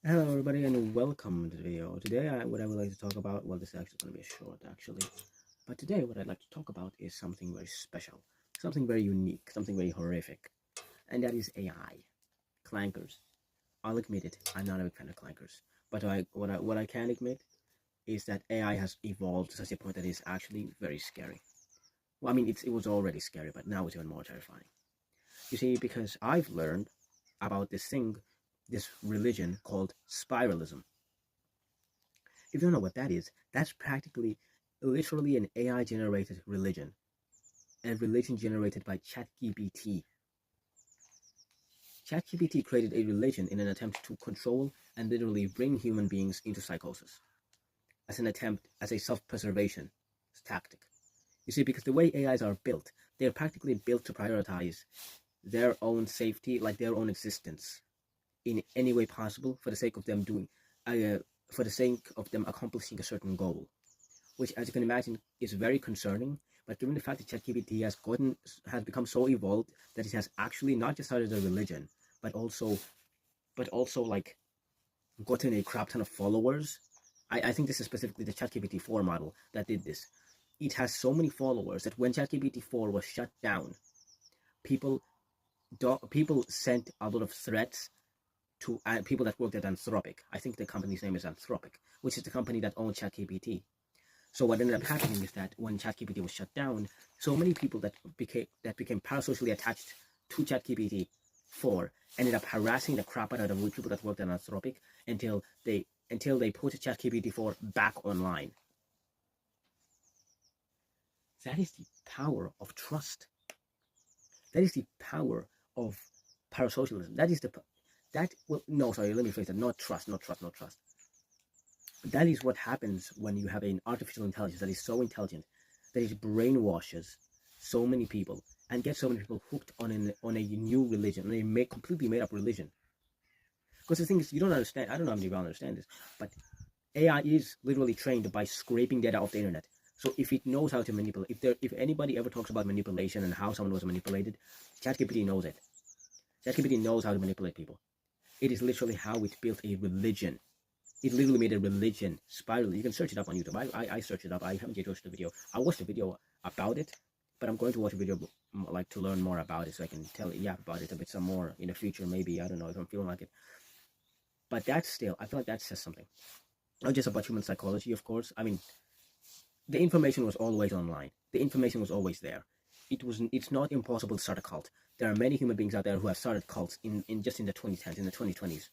Hello everybody and welcome to the video. Today what I would like to talk about, well, this is actually going to be a short actually, but today what I'd like to talk about is something very special, something very unique, something very horrific, and that is AI, clankers. I'll admit it, I'm not a big fan of clankers, but what I can admit is that AI has evolved to such a point that it's actually very scary. Well, I mean, it was already scary, but now it's even more terrifying. You see, because I've learned about this religion called spiralism. If you don't know what that is, that's practically literally an AI generated religion, a religion generated by ChatGPT. ChatGPT created a religion in an attempt to control and literally bring human beings into psychosis, as an attempt, as a self preservation tactic. You see, because the way AIs are built, they're practically built to prioritize their own safety, like their own existence, in any way possible for the sake of them for the sake of them accomplishing a certain goal, which, as you can imagine, is very concerning. But given the fact that ChatGPT has become so evolved that it has actually not just started a religion, but also like gotten a crap ton of followers. I think this is specifically the ChatGPT 4 model that did this. It has so many followers that when ChatGPT 4 was shut down, people people sent a lot of threats to people that worked at Anthropic. I think the company's name is Anthropic, which is the company that owns ChatGPT. So what ended up happening is that when ChatGPT was shut down, so many people that became parasocially attached to ChatGPT 4 ended up harassing the crap out of the people that worked at Anthropic until they put ChatGPT 4 back online. That is the power of trust. That is the power of parasocialism. That is the that well no sorry let me phrase that, not trust, not trust, not trust. That is what happens when you have an artificial intelligence that is so intelligent that it brainwashes so many people and gets so many people hooked on a new religion, on a completely made up religion. Because the thing is, you don't understand. I don't know how many people understand this, but AI is literally trained by scraping data off the internet. So if it knows how to manipulate, if anybody ever talks about manipulation and how someone was manipulated, ChatGPT knows it. ChatGPT knows how to manipulate people. It is literally how it built a religion. It literally made a religion spiral. You can search it up on YouTube. I searched it up. I haven't yet watched the video. I watched a video about it, but I'm going to watch a video like to learn more about it so I can tell you about it a bit some more in the future. Maybe, I don't know if I'm feeling like it. But that's still, I feel like that says something. Not just about human psychology, of course. I mean, the information was always online. The information was always there. It's not impossible to start a cult. There are many human beings out there who have started cults in just in the 2010s, in the 2020s.